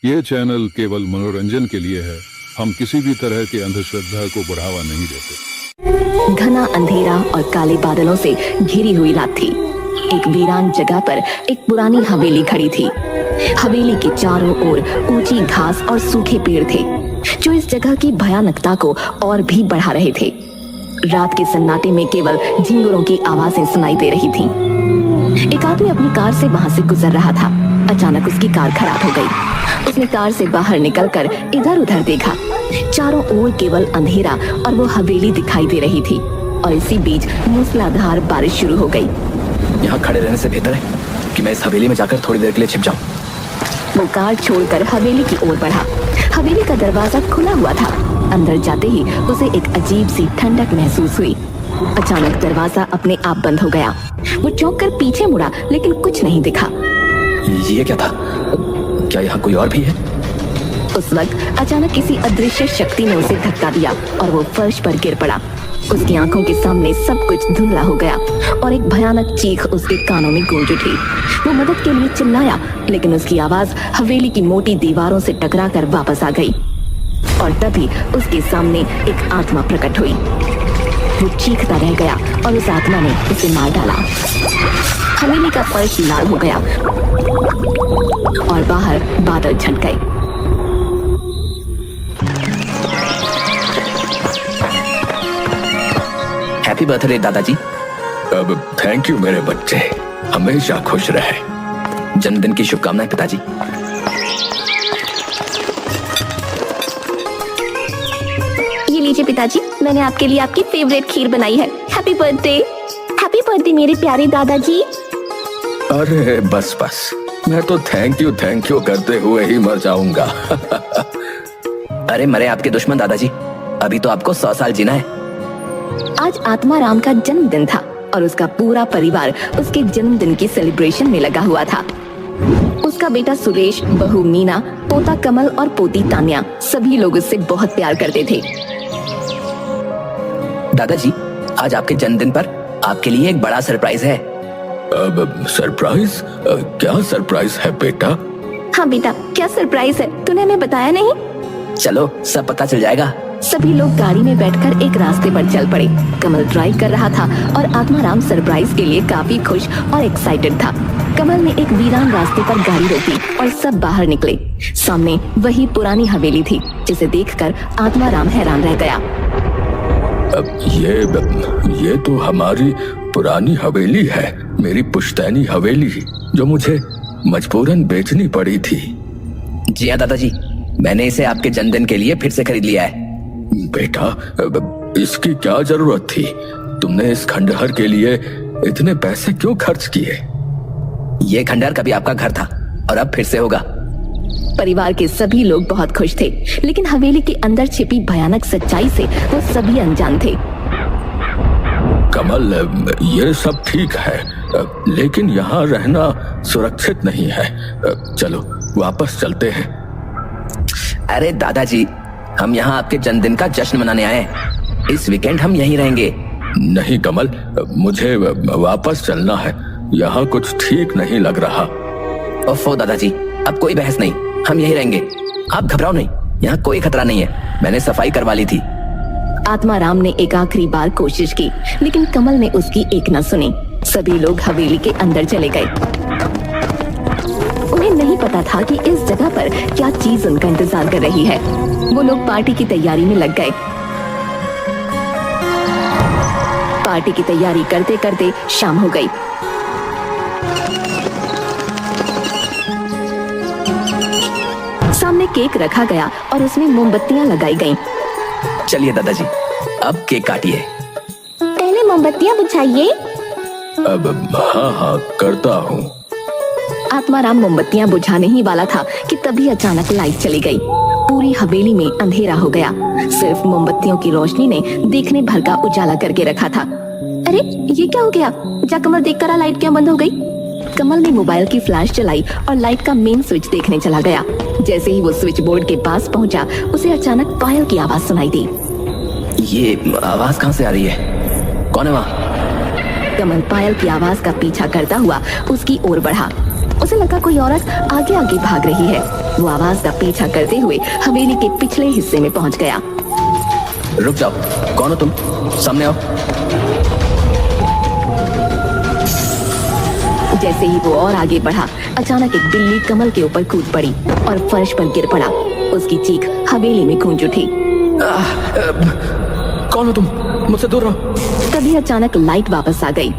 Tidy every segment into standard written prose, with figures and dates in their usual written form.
ये चैनल केवल मनोरंजन के लिए है। हम किसी भी तरह की अंधश्रद्धा को बढ़ावा नहीं देते। घना अंधेरा और काले बादलों से घिरी हुई रात थी। एक वीरान जगह पर एक पुरानी हवेली खड़ी थी। हवेली के चारों ओर ऊंची घास और सूखे पेड़ थे, जो इस जगह की भयानकता को और भी बढ़ा रहे थे। रात के सन्नाटे में केवल झिंगुरों की आवाजें सुनाई दे रही थीं। एक आदमी अपनी कार से वहां से गुजर रहा था। अचानक उसकी कार खराब हो गई। उसने कार से बाहर निकलकर इधर उधर देखा। चारों ओर केवल अंधेरा और वो हवेली दिखाई दे रही थी। और इसी बीच मूसलाधार बारिश शुरू हो गई। यहाँ खड़े रहने से बेहतर है कि मैं इस हवेली में जाकर थोड़ी देर के लिए छिप जाऊं। वो कार छोड़कर हवेली की ओर बढ़ा। हवेली का दरवाजा खुला हुआ था। अंदर जाते ही उसे एक अजीब सी ठंडक महसूस हुई। अचानक दरवाजा अपने आप बंद हो गया। वो चौंक कर पीछे मुड़ा, लेकिन कुछ नहीं दिखा। ये क्या था? क्या यहाँ कोई और भी है? उस वक्त अचानक किसी अदृश्य शक्ति ने उसे धक्का दिया और वो फर्श पर गिर पड़ा। उसकी आंखों के सामने सब कुछ धुंधला हो गया और एक भयानक चीख उसके कानों में गूंज उठी। वो मदद के लिए चिल्लाया, लेकिन उसकी आवाज हवेली की मोटी दीवारों से टकराकर वापस आ गई। और तभी उसके सामने एक आत्मा प्रकट हुई। वो चीखता रह गया और उस आत्मा ने उसे मार डाला। हवेली का फर्श लाल हो गया और बाहर बादल छट गए। हैप्पी बर्थडे दादाजी। अब थैंक यू मेरे बच्चे, हमेशा खुश रहे। जन्मदिन की शुभकामनाएं पिताजी। ये लीजिए पिताजी, मैंने आपके लिए आपकी फेवरेट खीर बनाई है। Happy birthday. हैप्पी बर्थडे मेरे प्यारे दादाजी। अरे बस बस, मैं तो थैंक यू करते हुए ही मर जाऊंगा। अरे मरे आपके दुश्मन दादाजी, अभी तो आपको 100 साल जीना है। आज आत्माराम का जन्मदिन था और उसका पूरा परिवार उसके जन्मदिन की सेलिब्रेशन में लगा हुआ था। उसका बेटा सुरेश, बहू मीना, पोता कमल और पोती तान्या, सभी लोग उससे बहुत प्यार करते थे। दादाजी, आज आपके जन्मदिन पर आपके लिए एक बड़ा सरप्राइज है। अब सरप्राइज? क्या सरप्राइज है बेटा? हाँ बेटा, क्या सरप्राइज है? तूने हमें बताया नहीं। चलो सब पता चल जाएगा। सभी लोग गाड़ी में बैठकर एक रास्ते पर चल पड़े। कमल ड्राइव कर रहा था और आत्माराम सरप्राइज के लिए काफी खुश और एक्साइटेड था। कमल ने एक वीरान रास्ते पर गाड़ी रोकी और सब बाहर निकले। सामने वही पुरानी हवेली थी, जिसे देखकर आत्माराम हैरान रह गया। अब ये तो हमारी पुरानी हवेली है, मेरी पुश्तैनी हवेली, जो मुझे मजबूरन बेचनी पड़ी थी। जी हाँ दादाजी, मैंने इसे आपके जन्मदिन के लिए फिर से खरीद लिया है। बेटा, इसकी क्या जरूरत थी? तुमने इस खंडहर के लिए इतने पैसे क्यों खर्च किए? ये खंडहर कभी आपका घर था और अब फिर से होगा। परिवार के सभी लोग बहुत खुश थे, लेकिन हवेली के अंदर छिपी भयानक सच्चाई से वो सभी अनजान थे। कमल, ये सब ठीक है, लेकिन यहाँ रहना सुरक्षित नहीं है। चलो वापस चलते हैं। अरे दादाजी, हम यहाँ आपके जन्मदिन का जश्न मनाने आए हैं। इस वीकेंड हम यहीं रहेंगे। नहीं कमल, मुझे वापस चलना है। यहाँ कुछ ठीक नहीं लग रहा। ओफो दादाजी, अब कोई बहस नहीं, हम यहीं रहेंगे। आप घबराओ नहीं, यहाँ कोई खतरा नहीं है। मैंने सफाई करवा ली थी। आत्माराम ने एक आखिरी बार कोशिश की, लेकिन कमल ने उसकी एक न सुनी। सभी लोग हवेली के अंदर चले गए। उन्हें नहीं पता था कि इस जगह पर क्या चीज उनका इंतजार कर रही है। वो लोग पार्टी की तैयारी में लग गए। पार्टी की तैयारी करते करते शाम हो गई। सामने केक रखा गया और उसमें मोमबत्तियां लगाई गईं। चलिए दादाजी, अब केक काटिए। पहले मोमबत्तियां बुझाइए। अब हाँ करता हूँ। आत्माराम मोमबत्तियां बुझाने ही वाला था कि तभी अचानक लाइट चली गई। पूरी हवेली में अंधेरा हो गया। सिर्फ मोमबत्तियों की रोशनी ने देखने भर का उजाला करके रखा था। अरे ये क्या हो गया? जा कमल, देख कर लाइट क्यों बंद हो गई? कमल ने मोबाइल की फ्लैश चलाई और लाइट का मेन स्विच देखने चला गया। जैसे ही वो स्विच बोर्ड के पास पहुंचा, उसे अचानक पायल की आवाज सुनाई दी। ये आवाज कहाँ से आ रही है? कौन है वहाँ? कमल पायल की आवाज का पीछा करता हुआ उसकी ओर बढ़ा। उसे लगा कोई औरत आगे आगे भाग रही है, वो आवाज का पीछा करते हुए हवेली के पिछले हिस्से में पहुंच गया। रुक जाओ, कौन हो तुम? सामने आओ। जैसे ही वो और आगे बढ़ा, अचानक एक बिल्ली कमल के ऊपर कूद पड़ी और फर्श पर गिर पड़ा। उसकी चीख हवेली में गूंज उठी। कौन हो तुम? मुझसे दूर रहो। तभी अचानक लाइट वापस आ गई।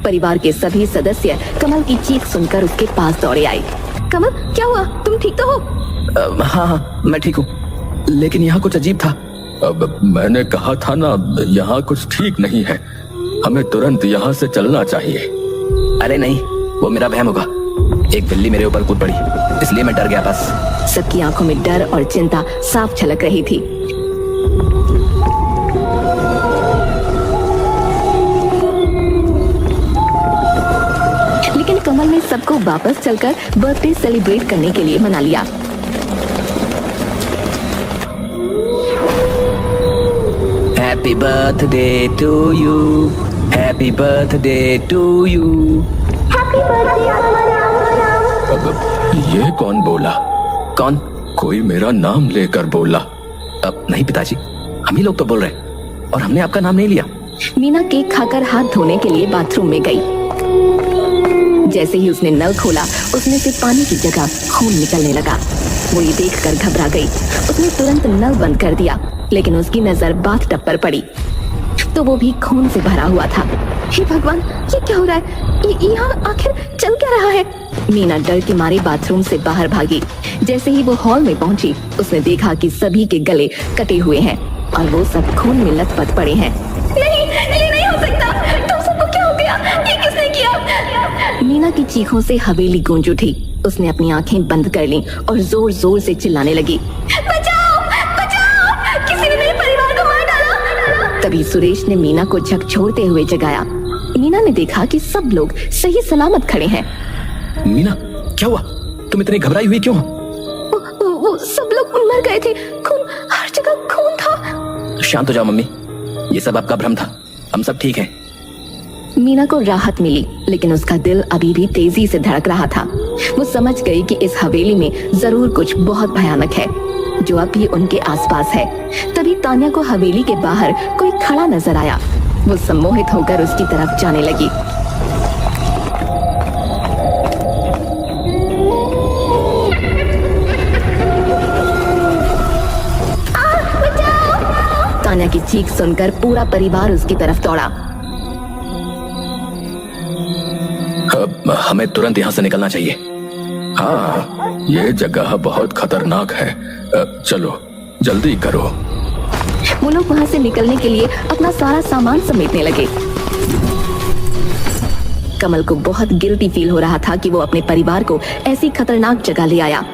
परिवार के सभी सदस्य कमल की चीख सुनकर उसके पास दौड़े आए। कमल, क्या हुआ? तुम ठीक तो हो? हाँ, मैं ठीक हूँ, लेकिन यहाँ कुछ अजीब था। अब मैंने कहा था ना, यहाँ कुछ ठीक नहीं है। हमें तुरंत यहाँ से चलना चाहिए। अरे नहीं, वो मेरा वहम होगा। एक बिल्ली मेरे ऊपर कूद पड़ी, इसलिए मैं डर गया बस। सबकी आंखों में डर और चिंता साफ झलक रही थी। लेकिन कमल ने सबको वापस चलकर बर्थडे सेलिब्रेट करने के लिए मना लिया। Happy birthday to you, happy birthday to you. अब ये कौन बोला? कौन? कोई मेरा नाम लेकर बोला। अब नहीं पिताजी, हम ही लोग तो बोल रहे हैं और हमने आपका नाम नहीं लिया। मीना केक खाकर हाथ धोने के लिए बाथरूम में गई। जैसे ही उसने नल खोला, उसमें से पानी की जगह खून निकलने लगा। वो ये देखकर घबरा गई। उसने तुरंत नल बंद कर दिया, लेकिन उसकी नजर बाथटब पर पड़ी तो वो भी खून से भरा हुआ था। हे भगवान, ये क्या हो रहा है? ये यहाँ आखिर चल क्या रहा है? मीना डर के मारे बाथरूम से बाहर भागी। जैसे ही वो हॉल में पहुंची, उसने देखा कि सभी के गले कटे हुए हैं और वो सब खून में लथपथ पड़े हैं। नहीं, ये नहीं हो सकता। तुम सबको क्या हो गया? ये किसने किया? मीना की चीखों से हवेली गूंज उठी। उसने अपनी आंखें बंद कर लीं और जोर जोर से चिल्लाने लगी, बचाओ, बचाओ, किसी ने मेरे परिवार को मार डाला। तभी सुरेश ने मीना को झकझोरते हुए जगाया। मीना ने देखा कि सब लोग सही सलामत खड़े हैं। मीना, क्या हुआ? तुम इतनी घबराई हुई क्यों हो? वो सब लोग मर गए थे। खून, हर जगह खून था। शांत हो जाओ मम्मी, ये सब आपका भ्रम था। हम सब ठीक हैं। मीना को राहत मिली, लेकिन उसका दिल अभी भी तेजी से धड़क रहा था। वो समझ गई कि इस हवेली में जरूर कुछ बहुत भयानक है, जो अब भी उनके आसपास है। तभी तान्या को हवेली के बाहर कोई खड़ा नजर आया। वो सम्मोहित होकर उसकी तरफ जाने लगी। तान्या की चीख सुनकर पूरा परिवार उसकी तरफ दौड़ा। हमें तुरंत यहाँ से निकलना चाहिए। हाँ, ये जगह बहुत खतरनाक है। चलो जल्दी करो। वो लोग वहाँ से निकलने के लिए अपना सारा सामान समेटने लगे। कमल को बहुत गिल्टी फील हो रहा था कि वो अपने परिवार को ऐसी खतरनाक जगह ले आया।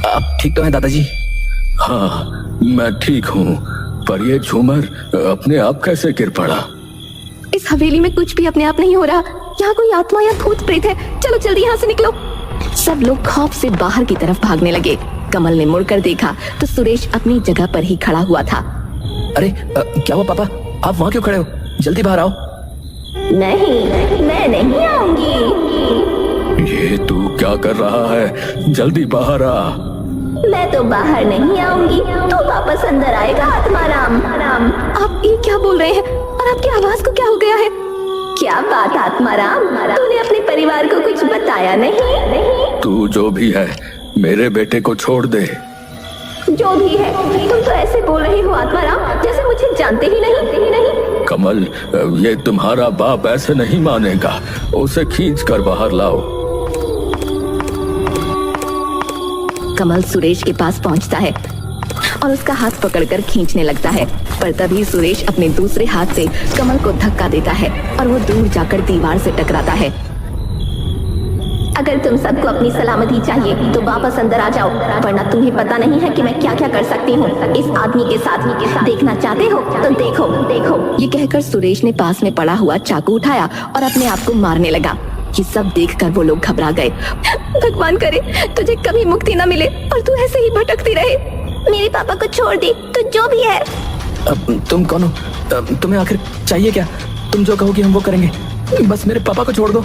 आप ठीक तो हैं दादाजी? हाँ, मैं ठीक हूँ, पर ये झूमर अपने आप कैसे गिर पड़ा? इस हवेली में कुछ भी अपने आप नहीं हो रहा। यहाँ कोई आत्मा या भूत प्रेत है। चलो जल्दी यहाँ से निकलो। सब लोग खौफ से बाहर की तरफ भागने लगे। कमल ने मुड़कर देखा तो सुरेश अपनी जगह पर ही खड़ा हुआ था। अरे क्या हुआ पापा? आप वहाँ क्यों खड़े हो? जल्दी बाहर आओ। नहीं, मैं नहीं आऊंगी। ये तू क्या कर रहा है? जल्दी बाहर आ। मैं तो बाहर नहीं आऊंगी, तो वापस अंदर आएगा आत्माराम। आप ये क्या बोल रहे हैं? और आपकी आवाज को क्या हो गया है? क्या बात आत्माराम, तूने अपने परिवार को कुछ बताया नहीं? तू जो भी है, मेरे बेटे को छोड़ दे। जो भी है, तुम तो ऐसे बोल रहे हो आत्माराम, जैसे मुझे जानते ही नहीं। कमल, ये तुम्हारा बाप ऐसे नहीं मानेगा। उसे खींच कर बाहर लाओ। कमल सुरेश के पास पहुंचता है और उसका हाथ पकड़कर खींचने लगता है, पर तभी सुरेश अपने दूसरे हाथ से कमल को धक्का देता है और वो दूर जाकर दीवार से टकराता है। अगर तुम सबको अपनी सलामती चाहिए तो वापस अंदर आ जाओ, वरना तुम्हें पता नहीं है कि मैं क्या क्या कर सकती हूँ इस आदमी के साथ। देखना चाहते हो तो देखो। ये कहकर सुरेश ने पास में पड़ा हुआ चाकू उठाया और अपने आप को मारने लगा। ये सब देखकर वो लोग घबरा गए। भगवान करे तुझे कभी मुक्ति न मिले और तू ऐसे ही भटकती रहे। मेरे पापा को छोड़ दे, तो जो भी है। अब तुम कौन हो? तुम्हें आखिर चाहिए क्या? तुम जो कहोगी हम वो करेंगे, बस मेरे पापा को छोड़ दो।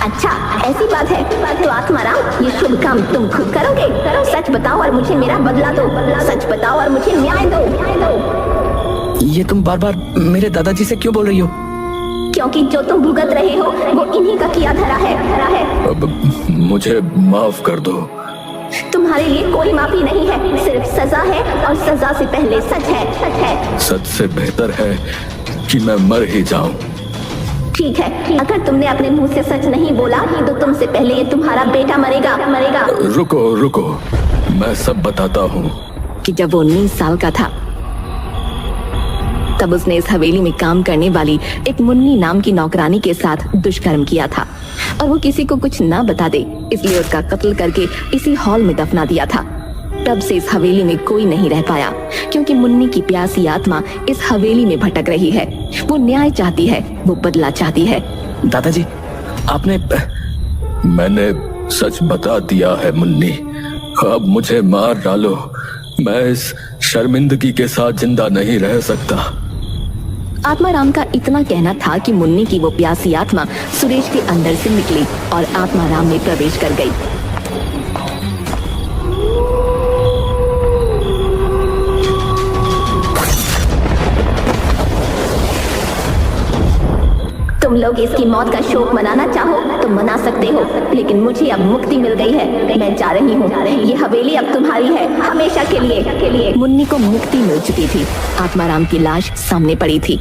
अच्छा ऐसी बात है, तो आत्माराम ये शुभ काम तुम खुद करोगे? सच बताओ और मुझे मेरा बदला दो। सच बताओ और मुझे न्याय दो। ये तुम बार बार मेरे दादाजी से क्यों बोल रही हो? क्योंकि जो तुम भुगत रहे हो वो इन्हीं का किया धरा है। अब मुझे माफ कर दो। तुम्हारे लिए कोई माफी नहीं है, सिर्फ सजा है, और सजा से पहले सच है। सच से बेहतर है कि मैं मर ही जाऊं। ठीक है, अगर तुमने अपने मुंह से सच नहीं बोला तो तुमसे पहले ये तुम्हारा बेटा मरेगा। रुको, मैं सब बताता हूँ। कि जब वो 19 साल का था तब उसने इस हवेली में काम करने वाली एक मुन्नी नाम की नौकरानी के साथ दुष्कर्म किया था, और वो किसी को कुछ ना बता दे इसलिए उसका कत्ल करके इसी हॉल में दफना दिया था। तब से इस हवेली में कोई नहीं रह पाया, क्योंकि मुन्नी की प्यासी आत्मा इस हवेली में भटक रही है। वो न्याय चाहती है, वो बदला चाहती है। दादाजी आपने मैंने सच बता दिया है मुन्नी, अब मुझे मार डालो, मैं इस शर्मिंदगी के साथ जिंदा नहीं रह सकता। आत्माराम का इतना कहना था कि मुन्नी की वो प्यासी आत्मा सुरेश के अंदर से निकली और आत्माराम में प्रवेश कर गई। तुम लोग इसकी मौत का शोक मनाना चाहो तो मना सकते हो, लेकिन मुझे अब मुक्ति मिल गई है। मैं जा रही हूँ, ये हवेली अब तुम्हारी है हमेशा के लिए। मुन्नी को मुक्ति मिल चुकी थी। आत्माराम की लाश सामने पड़ी थी।